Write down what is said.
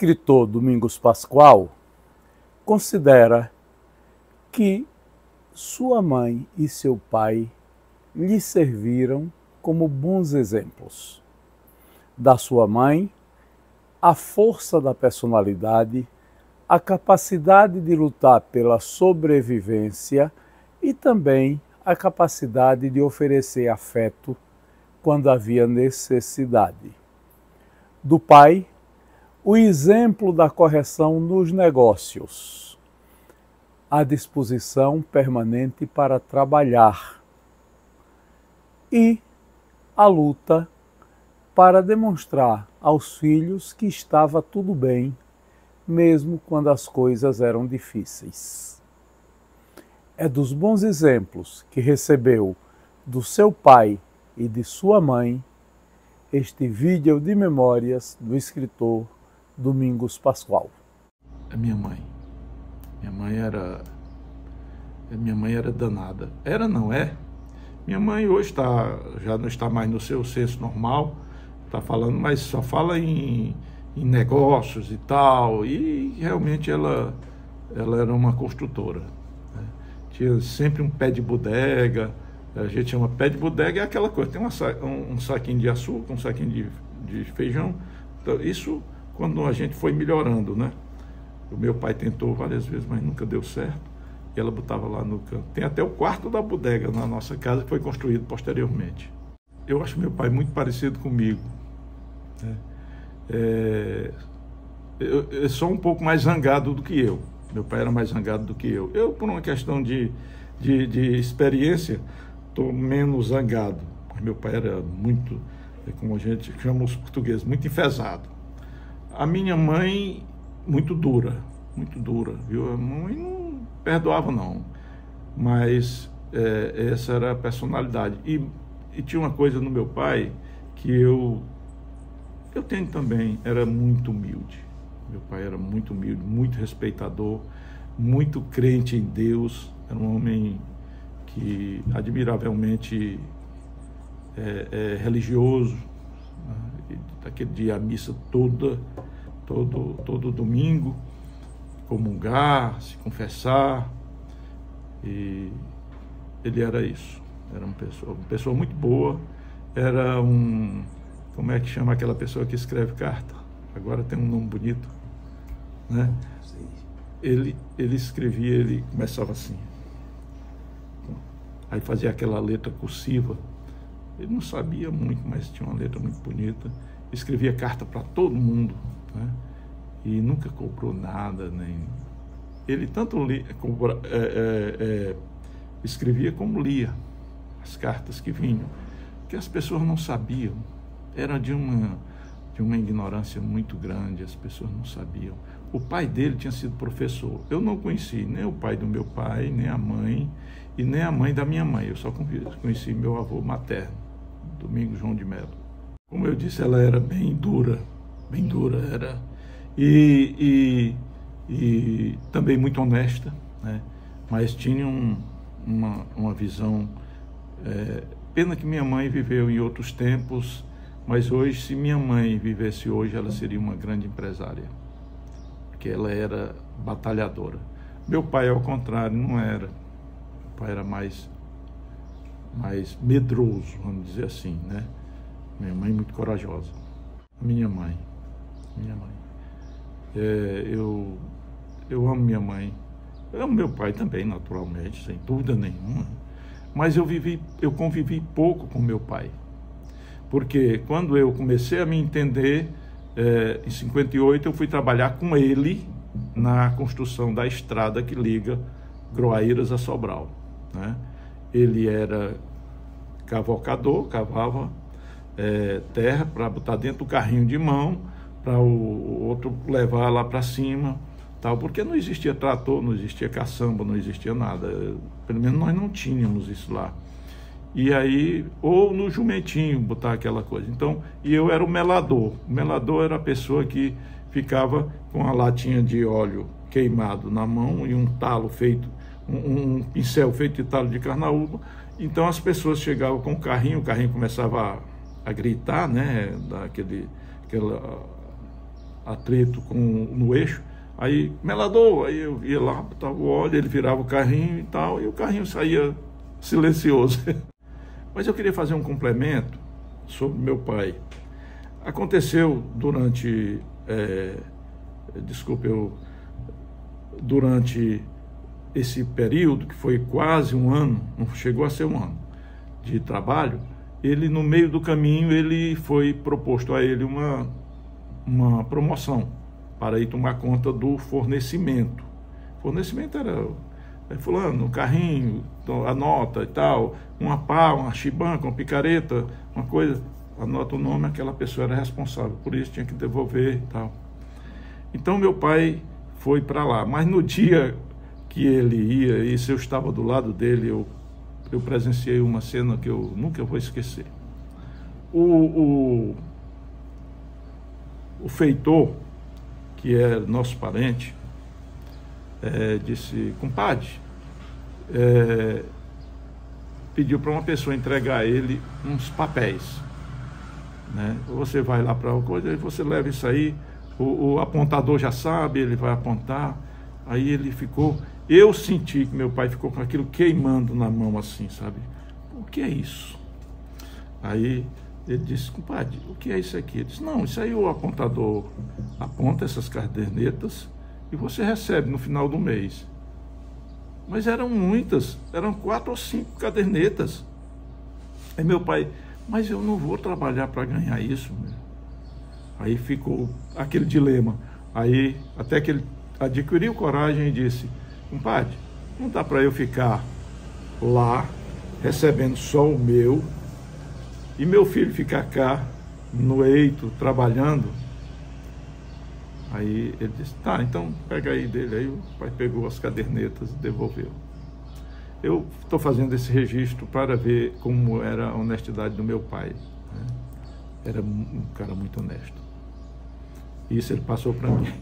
escritor Domingos Pascoal considera que sua mãe e seu pai lhe serviram como bons exemplos. Da sua mãe, a força da personalidade, a capacidade de lutar pela sobrevivência e também a capacidade de oferecer afeto quando havia necessidade. Do pai, o exemplo da correção nos negócios, a disposição permanente para trabalhar e a luta para demonstrar aos filhos que estava tudo bem, mesmo quando as coisas eram difíceis. É dos bons exemplos que recebeu do seu pai e de sua mãe este vídeo de memórias do escritor Domingos Pascoal. A minha mãe. Minha mãe era danada. Era, não é? Minha mãe hoje já não está mais no seu senso normal, está falando, mas só fala em negócios e tal, e realmente ela era uma construtora, né? Tinha sempre um pé de bodega. A gente chama pé de bodega, é aquela coisa, tem um saquinho de açúcar, um saquinho de feijão. Então, isso quando a gente foi melhorando, né? O meu pai tentou várias vezes, mas nunca deu certo, e ela botava lá no canto. Tem até o quarto da bodega na nossa casa, que foi construído posteriormente. Eu acho meu pai muito parecido comigo, né? Eu sou um pouco mais zangado do que eu. Meu pai era mais zangado do que eu. Eu, por uma questão de experiência, estou menos zangado. Mas meu pai era muito, como a gente chama os portugueses, muito enfesado. A minha mãe, muito dura, viu? A mãe não perdoava, não. Mas essa era a personalidade. E tinha uma coisa no meu pai que eu tenho também, era muito humilde. Meu pai era muito humilde, muito respeitador, muito crente em Deus. Era um homem que admiravelmente religioso, né? Daquele dia a missa todo domingo, comungar, se confessar, e ele era isso. Era uma pessoa muito boa. Era como é que chama aquela pessoa que escreve carta? Agora tem um nome bonito, né? Ele escrevia, ele começava assim, aí fazia aquela letra cursiva. Ele não sabia muito, mas tinha uma letra muito bonita. Escrevia carta para todo mundo, né? E nunca cobrou nada, nem... Ele tanto escrevia como lia as cartas que vinham, que as pessoas não sabiam. Era de uma ignorância muito grande, as pessoas não sabiam. O pai dele tinha sido professor. Eu não conheci nem o pai do meu pai, nem a mãe, e nem a mãe da minha mãe. Eu só conheci meu avô materno, Domingos João de Melo. Como eu disse, ela era bem dura era. E também muito honesta, né? Mas tinha uma visão... Pena que minha mãe viveu em outros tempos, mas hoje, se minha mãe vivesse hoje, ela seria uma grande empresária, porque ela era batalhadora. Meu pai, ao contrário, não era. Meu pai era mais medroso, vamos dizer assim, né? Minha mãe muito corajosa. Minha mãe. Eu amo minha mãe. Eu amo meu pai também, naturalmente, sem dúvida nenhuma. Mas eu convivi pouco com meu pai. Porque quando eu comecei a me entender, em 58, eu fui trabalhar com ele na construção da estrada que liga Groaíras a Sobral, né? Ele era cavocador, cavava terra para botar dentro do carrinho de mão, para o outro levar lá para cima, tal, porque não existia trator, não existia caçamba, não existia nada. Pelo menos nós não tínhamos isso lá. E aí, ou no jumentinho, botar aquela coisa. Então, e eu era o melador. O melador era a pessoa que ficava com a latinha de óleo queimado na mão e um talo feito, um pincel feito de talo de carnaúba. Então as pessoas chegavam com o carrinho começava a gritar, né, atrito no eixo. Aí, melador, aí eu ia lá, botava o óleo, ele virava o carrinho e tal, e o carrinho saía silencioso. Mas eu queria fazer um complemento sobre meu pai. Aconteceu durante, durante esse período, que foi quase um ano, não chegou a ser um ano, de trabalho, ele, no meio do caminho, ele foi proposto a ele uma promoção para ir tomar conta do fornecimento. O fornecimento era fulano, um carrinho, a nota e tal, uma pá, uma chibanca, uma picareta, uma coisa, anota o nome, aquela pessoa era responsável, por isso tinha que devolver e tal. Então meu pai foi para lá, mas no dia que ele ia, isso eu estava do lado dele, eu presenciei uma cena que eu nunca vou esquecer. O feitor, que é nosso parente, disse: compadre, pediu para uma pessoa entregar a ele uns papéis, né? Você vai lá para uma coisa e você leva isso aí, o apontador já sabe, ele vai apontar. Aí ele ficou, eu senti que meu pai ficou com aquilo queimando na mão assim, sabe? O que é isso? Aí ele disse: compadre, o que é isso aqui? Ele disse: não, isso aí o apontador aponta essas cadernetas e você recebe no final do mês. Mas eram muitas, eram 4 ou 5 cadernetas. Aí meu pai: mas eu não vou trabalhar para ganhar isso, meu. Aí ficou aquele dilema. Aí até que ele adquiriu coragem e disse: compadre, não dá para eu ficar lá recebendo só o meu e meu filho ficar cá no eito trabalhando. Aí ele disse: tá, então pega aí dele. Aí o pai pegou as cadernetas e devolveu. Eu estou fazendo esse registro para ver como era a honestidade do meu pai, né? Era um cara muito honesto. Isso ele passou para mim.